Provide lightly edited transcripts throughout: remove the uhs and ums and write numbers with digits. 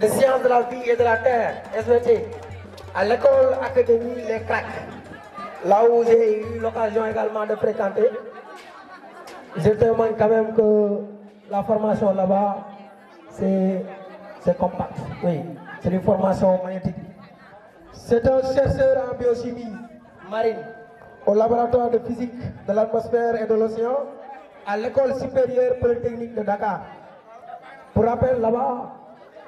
de sciences de la vie et de la terre, SVT, à l'école académie Les Cracs, là où j'ai eu l'occasion également de fréquenter. Je témoigne quand même que la formation là-bas, c'est compact. Oui, c'est une formation magnétique. C'est un chercheur en biochimie marine au laboratoire de physique de l'atmosphère et de l'océan à l'école supérieure polytechnique de Dakar. Pour rappel, là-bas,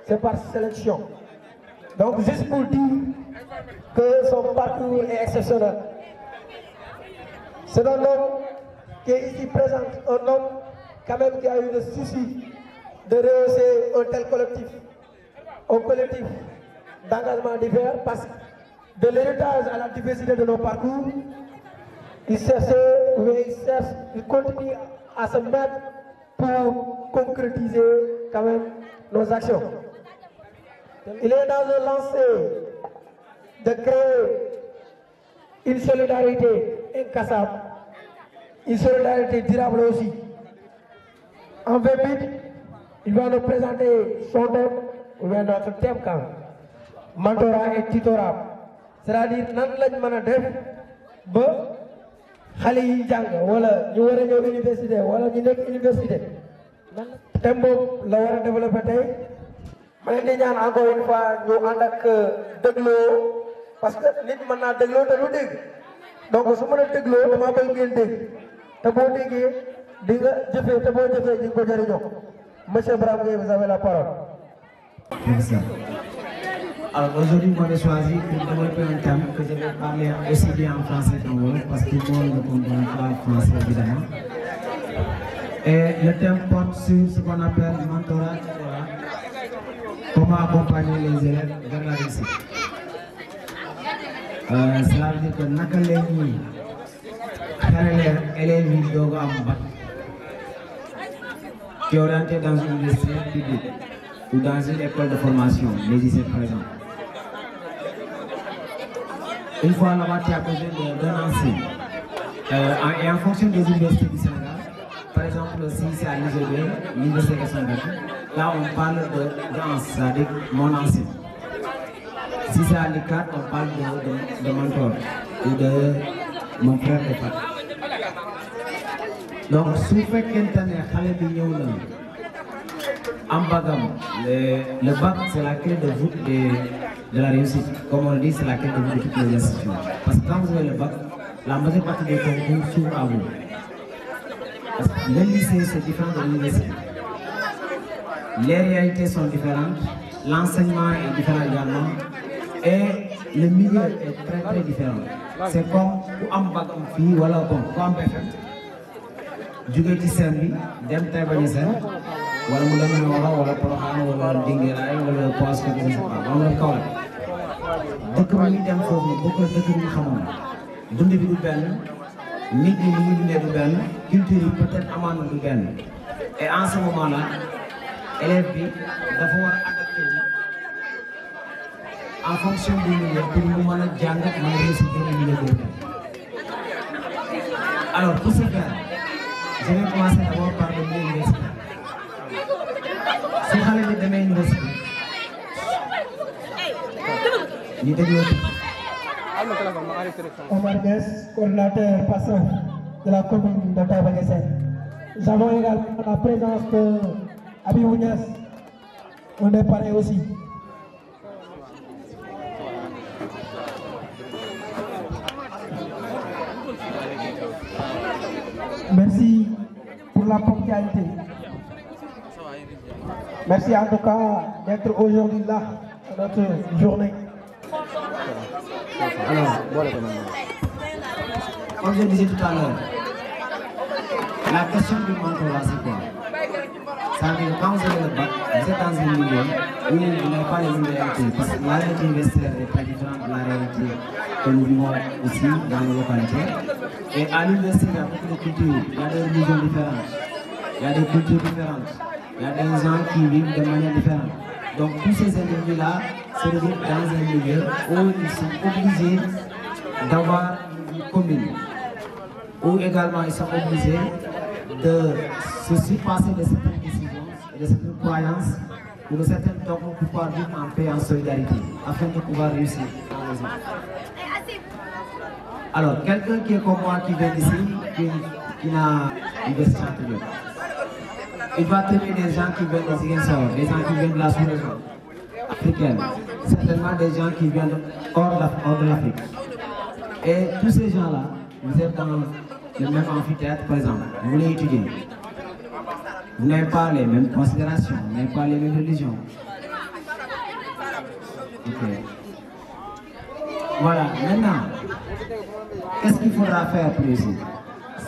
c'est par sélection. Donc, juste pour dire que son parcours est exceptionnel. C'est un homme qui est ici présent, un homme quand même qui a eu le souci de rehausser un tel collectif. Un collectif d'engagement divers parce que de l'héritage à la diversité de nos parcours, il continue à se mettre pour concrétiser quand même nos actions. Il est dans un lancé de créer une solidarité incassable, une solidarité durable aussi. En 20 minutes, il va nous présenter son thème, ou bien notre thème quand même. Mentorat et tutorat. C'est-à-dire, nan lañ mëna def ba xalé yi jàng wala ñu wara ñëw université wala ñu nekk université. Thème boobu la war a développer tey. Ma leen di ñaan encore une fois ñu ànd ak dégloo parce que nit mën naa dégloo te du dégg. Donc su mën a dégloo dama bëgg ngeen dégg te boo déggee di nga jëfee te boo jëfee di nga ko jëriñoo. Monsieur Braham, vous avez la parole. Merci. Alors aujourd'hui, moi j'ai choisi pour développer un thème que je vais parler aussi bien en français qu'en wolof parce que tout le monde ne comprend pas le français évidemment. Et le thème porte sur ce qu'on appelle mentorat, comment accompagner les élèves vers la réussite. Cela veut dire que naka la ñuy xelal élèves yi doog a am bac qui est orienté dans une université publique ou dans une école de formation, les lycées par exemple. Une fois là-bas, tu as besoin d'un enseignant. Et en fonction des universités du Sénégal, par exemple, si c'est à l'UGB, l'université de Sénégal, là on parle de c'est-à-dire mon enseignant. Si c'est à l'ICAT, on parle de mentor ou de mon frère et frère. Donc, si vous faites qu'un le bac, c'est la clé de voûte de la réussite. Comme on le dit, c'est la clé de voûte de toutes les institutions. Parce que quand vous avez le bac, la majeure partie des concours s'ouvre à vous. Parce que le lycée, c'est différent de l'université. Les réalités sont différentes, l'enseignement est différent également, et le milieu est très très différent. C'est comme pour un bac en fille, voilà, bon, comme BFM. Jóge ci seen bi dem Taïba Niassène wala mu dem Nioro wala Porokhane wala Dinguiraye wala Paoskoto je sais pas wala Kaolack dëkk bi ñu dem foofu bokkul dëkk bi ñu xamoon dund bi du benn nit ñi ñu dundee du benn culture yi peut-être amaan na du benn et en ce moment là élève bi dafa war a adapté en fonction du milieu pour mu mën a jàng mën a réussir dans le milieu boobu. Alors pour ce faire, je vais commencer d'abord par le milieu universitaire. Si xale bi demee université ñu dégloo Omar Guess, coordinateur passeur de la commune de Taïba Niassène. Nous avons également la présence de Abibou Niass, on est pareil aussi. Merci pour la ponctualité. Merci en tout cas d'être aujourd'hui là, à notre journée. Alors, comme je disais tout à l'heure, la question du mentorat c'est quoi? Ça veut dire quand vous avez le bac, vous êtes dans un milieu où vous n'avez pas les mêmes réalités. Parce que la réalité universitaire est très différente de la réalité que nous vivons aussi dans nos localités. Et à l'université, il y a beaucoup de cultures, il y a des religions différentes, il y a des cultures différentes, il y a des gens qui vivent de manière différente. Donc tous ces individus-là se retrouvent dans un milieu où ils sont obligés d'avoir une commune, où également ils sont obligés de se surpasser de certaines décisions, de certaines croyances pour que certains d'entre nous pouvoir vivre en paix, en solidarité, afin de pouvoir réussir. Alors, quelqu'un qui est comme moi, qui vient d'ici, qui n'a l'université antérieure, il va tenir des gens qui viennent de Ziguinchor, des gens qui viennent de la sous-région africaine, certainement des gens qui viennent hors de l'Afrique. Et tous ces gens-là, vous êtes dans le même amphithéâtre, par exemple, vous voulez étudier. Vous n'avez pas les mêmes considérations, vous n'avez pas les mêmes religions. Ok. Voilà, maintenant, qu'est-ce qu'il faudra faire pour réussir?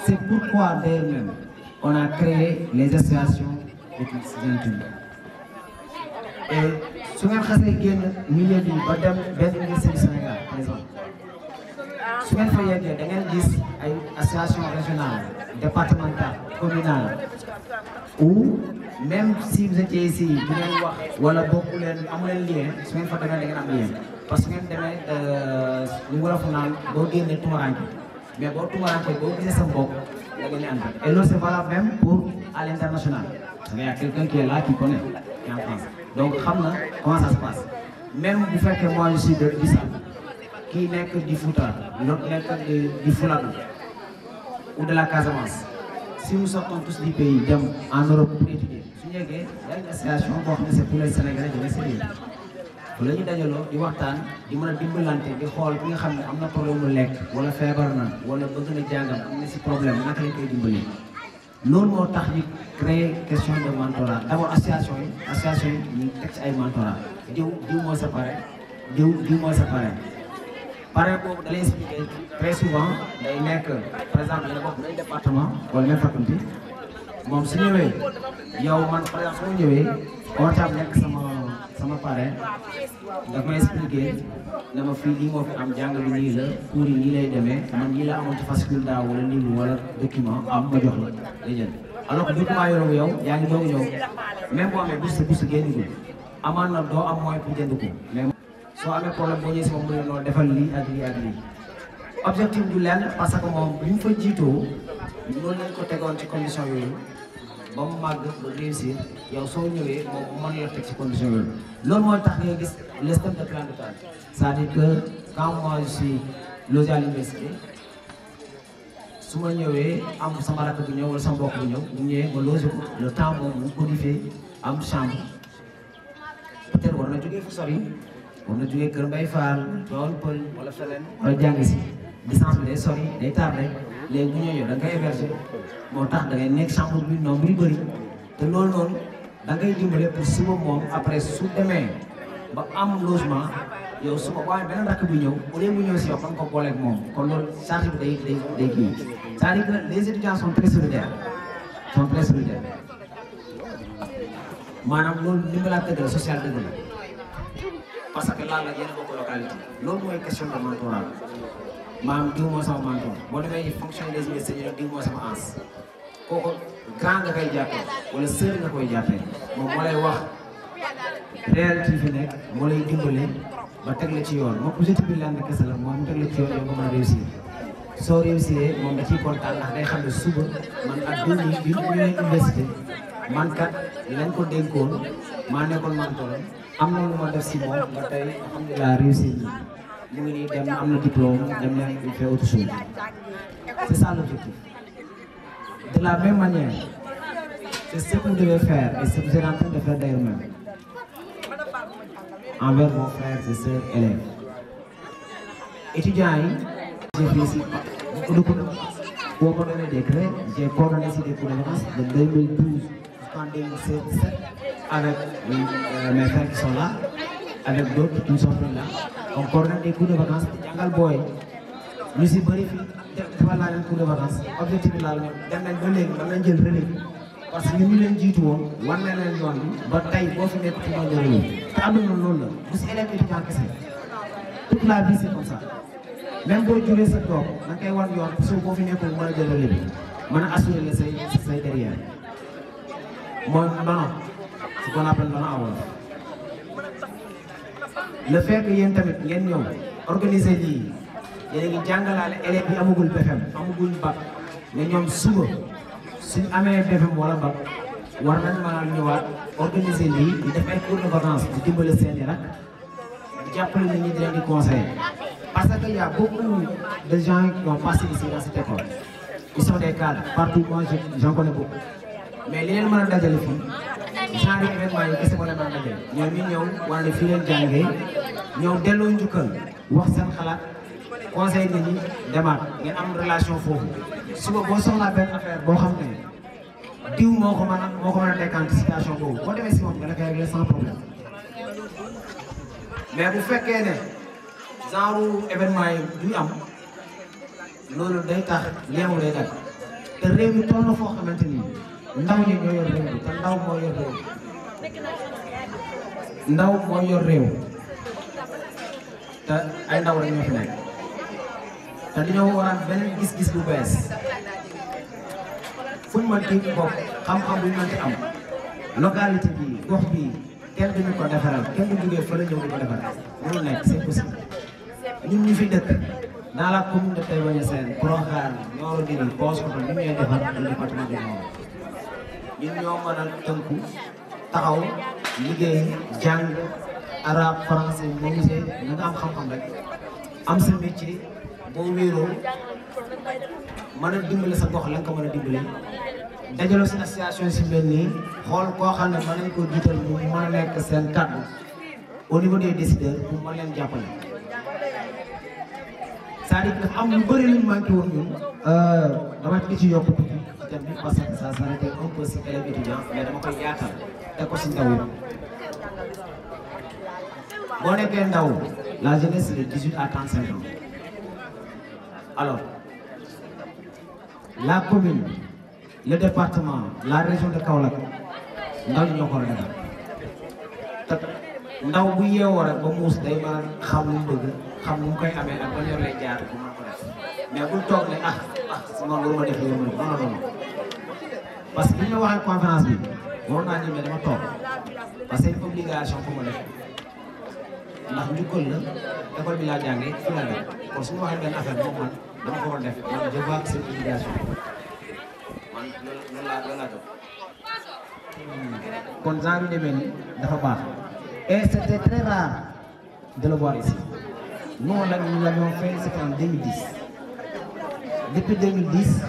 C'est pourquoi dès même, on a créé les associations étudiantes. Et si vous avez un milieu de l'Université du Sénégal, par exemple, si vous avez une association régionale, départementale, communale, ou même si vous étiez ici, vous avez beaucoup de lien, si vous avez un lien. Parce que nous avons fait tout mais bon, tout le monde est bon. Et là, c'est valable même pour à l'international. Il y a quelqu'un qui est là, qui connaît, qui est en France. Donc, comment ça se passe? Même vous faites que moi, je suis de Bissau, qui n'est que du Fouta, l'autre n'est que du Foulabou, ou de la Casamance. Si nous sortons tous du pays, en Europe pour étudier, il y a une association, c'est pour les Sénégalais de l'essayer. Pour les dajaloo di waxtaan di mën a dimbalante di xool ki nga xam ne am na problème mu lekk wala feebar na wala bëgg na jàngam am na si problème naka lañ koy dimbali. Loolu moo tax ñu créer question de mentorat d'abord association yi ñu teg ci ay mentorat diw mooy sa pare diw mooy sa pare. Pare boobu da lay expliquer très souvent day nekk par exemple yéen a bokk même département wala même faculté moom su ñëwee yow man par exemple su ma ñëwee ORTAB nekk sama pare daf may expliquer ne ma fii lii moo fi am jàng bi nii la cours yi nii lay demee man nii la amoon ci fascicule daaw wala livre wala document am ma jox la day jël alors que document yoroo yow yaa ngi doog a ñëw même boo amee bourse génnagul amaan na doo am moyen pour jënd ko mais soo amee problème boo ñëwee si moom mu ne noonu defal lii ak lii ak lii objectif du lenn parce que moom bi ñu fa jiitoo loolu lañ ko tegoon ci condition yooyu ba mu màgg ba réussir yow soo ñëwee moom mën la teg ci condition yooyu loolu mooy tax nga gis le système de plan de temps c'est-à-dire que quand moi je suis logé à l'université su ma ñëwee am sama rakk bu ñëw wala sama mbokk bu ñëw bu ñëwee ma logé ko le temps moom mu codifié am chambre peut-être war na jógee fu sori war na jógee Kër Mbaye Fall Tivaouane Peulh wala feneen wala jàng si distance bi day sori day tardé léegi bu ñëwee yow da nga koy héberger moo tax da ngay nekk chambre bi nombre yu bëri te loolu noonu da ngay dimbale pour suba moom après su demee ba am logement yow suba boo amee beneen rakk bi ñëw au lieu mu ñëw si yow fan ko booleeg moom kon loolu charge bi day kii c'est-à-dire que les étudiants sont très solidaires maanaam loolu ndimbalaat dëgg la social dëgg la parce que laal la yéen a bokk localité loolu mooy question de mentorat maanaam diw moo sama mentor boo demee fonction des universités ñu ne diw moo sama ans kooku grand nga koy jàppee wala sœur nga koy jàppee moom moo lay wax réalité fi nekk moo lay dimbale ba teg la ci yoon moom objectif bi lenn kese la moom mu teg la ci yoon yow nga mën a réussir soo réussir moom da ciy kontaan ndax day xam ne suba man ak diw bi ñu ñëwee université man kat lañ ko dénkoon maa nekkoon mentor am na lu ma def si moom ba tey alhamdulilah réussir mu ngi nii dem am na diplôme dem na il fait autre chose c'est ça l'objectif. De la même manière, c'est ce que vous devez faire et ce que vous êtes en train de faire d'ailleurs même envers vos frères et sœurs élèves. Étudiants, j'ai fait ici beaucoup de vacances. Pour coordonner des crèches, j'ai coordonné ici des cours de vacances de 2012 jusqu'en 2017 avec mes frères qui sont là, avec d'autres qui ne sont plus là. On coordonne des cours de vacances. Jangal boy, nous sommes bari fi defal naa leen cours de vacances. Objectif bi laal dem nañ ba léegi mën nañ jël relais parce que ñu leen jiitu woon war na leen yoon bi ba tey boo fi nekk ci mën nga relais te àdduna loolu la bu si élève étudiant kese toute la vie c'est comme ça même boo juree sa doom da nga koy wan yoon parce que boo fi nekkul mën a jël relais bi mën a assurer la say derrière mooy ndono ce qu'on appelle ndono à wolof. Le fait que yéen tamit ngeen ñëw organiser lii yéen a ngi jàngalaale élèves yi amagul BFEM amagul bac mais ñoom suba suñ amee BFEM wala bac war nañ mën a ñëwaat organiser lii di def ay cours de vacances di dimbale seen i rak di jàppale nit ñi di leen di conseiller parce que y a beaucoup de gens qui ont passé ici dans cette école ils sont des cadres partout moi j'en connais beaucoup mais li leen mën a dajale fii genre événement yi kese moo leen mën a dajale ñoom ñu ñëw war ne fii leen jàngee ñëw delloo njukkal wax seen xalaat conseil nit ñi demaat ngeen am relation foofu suba boo soxlaa benn affaire boo xam ne diw moo ko mën a décanter situation boobu boo demee si moom nga la koy régler sans problème mais bu fekkee ne genre événement yi duñ am loolu day tax léemu day dagg te réew mi toll na foo xamante ni ndaw ñi ñoo yor réew mi te ndaw moo yor réew ndaw moo yor réew te ay ndaw rek ñoo fi nekk te dañoo war beneen gis-gis bu bees fu ñu mënti bokk xam-xam bu ñu mënti am localité bi gox bi kenn duñu ko defaral kenn du jógee fële ñëw di ko defaral mënul nekk c'est possible ñun ñu fi dëkk dans la commune de Taïba Niassène Prokhane Nioro Diri Paoskoto ñu ñooy defar le département du Nioro ñun ñoo mën a tënku taxaw liggéey jàng arabe français menuisier ñu nga am xam-xam rek am sa métier boo wéeroo mën a dimbale sa gox la nga ko mën a dimbale dajaloo si association si mel nii xool koo xam ne mën nañ ko jiital mu mën a nekk seen kàddu au niveau des décideurs pour mën leen jàppale c'est-à-dire dafa am lu bëri lu ñu manqué woon ñun dama ci yokk tuuti ci thème bi parce que ça s'arrêtait un peu si élèves étudiants mais dama koy yaatal teg ko si ndaw yi boo nekkee ndaw la jeunesse c'est de 18 à 35 ans alors la commune le département la région de Kaolack ndaw ñoo ko war a defar te ndaw bu yeewoo rek ba muus day mën a xam lu mu bëgg xam nu mu koy amee ak ban yoon lay jaar pour mën ko def mais bul toog ne si man waruma def yow non parce que bi ñu waxee conférence bi waroon naa ñëw mais dama toog parce que c'est une obligation pour ma def ndax njukkal la école bi laa jàngee fi laa def kon su ma waxee benn affaire moom man dama ko war a def man je vois que c'est une obligation man loolu laa def kon genre yu demee nii dafa baax et c'était très rare de le voir ici nous nous l'avions fait c'était en 2010 depuis 2010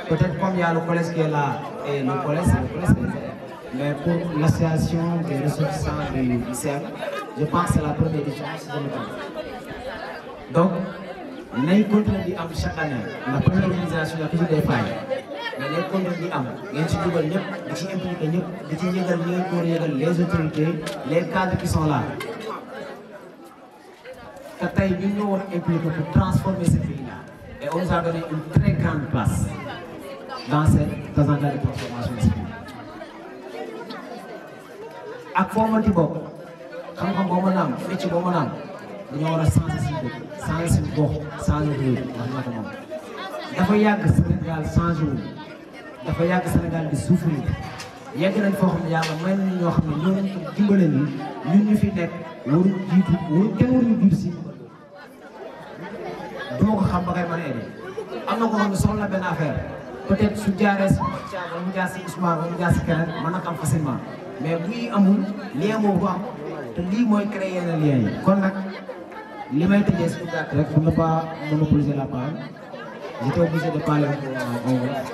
peut-être comme il y a le collège qui est là et le collège mais pour l'association des ressortissants du lycée je pense que c'est la première édition si je me trompe donc nañ continuer di am chaque année la première organisation il y a toujours des failles mais nañ continuer di am ngeen ci dugal ñëpp di ci impliqué ñëpp di ci yëgal ñi ngeen ko war a yëgal les autorités les cadres qui sont là te tey ñun ñoo war a impliqué pour transformer ce pays-là et on nous a donné une très grande place dans cette agenda de transformation de ce pays ak foo mënti bokk xam-xam boo mën a am métier boo mën a am dañoo war a changer suñu dëkk changer suñu gox changer réew wax na ko moom dafa yàgg Sénégal changé wu dafa yàgg Sénégal di souffrir yegg nañ foo xam ne yàlla may nañu ñoo xam ne ñoo nañ ko dimbale ni ñun ñu fi nekk waru jiitu kenn waruñu jiitu si duma ko xam ba koy mën a aider am na ko xam ne soxla na benn affaire peut-être su jaaree si Thiam wala mu jaar si Ousmane wala mu jaar si keneen mën na ko am facilement mais buy amul lien boobu am te lii mooy créer yenn lien yi kon nag li may tëjee si gàtt rek pour ne pas monopoliser la parole j'étais obligé de parler en wolof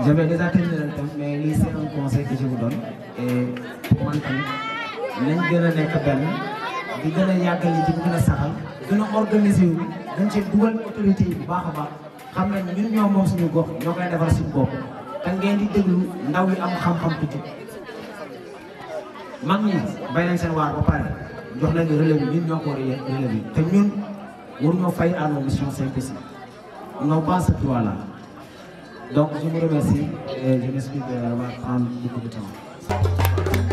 j'avais déjà terminé le thème mais lii c'est un conseil que je vous donne et pour man tamit nañ gën a nekk benn di gën a yàggal yi di gën a saxal gën a organiser wu dañ ci dugal autorité yi bu baax a baax xam nañ ñun ñoo moom suñu gox ñoo koy defar suñu bopp te ngeen di déglu ndaw yi am xam-xam tuuti mag ñi bay nañ seen waar ba pare jox nañu relais bi ñun ñoo ko war a relais bi te ñun waruñoo fay à nos missions c'est impossible on n'a pas ce droit-là donc je vous remercie et je m'excuse d'avoir prendre beaucoup de temps.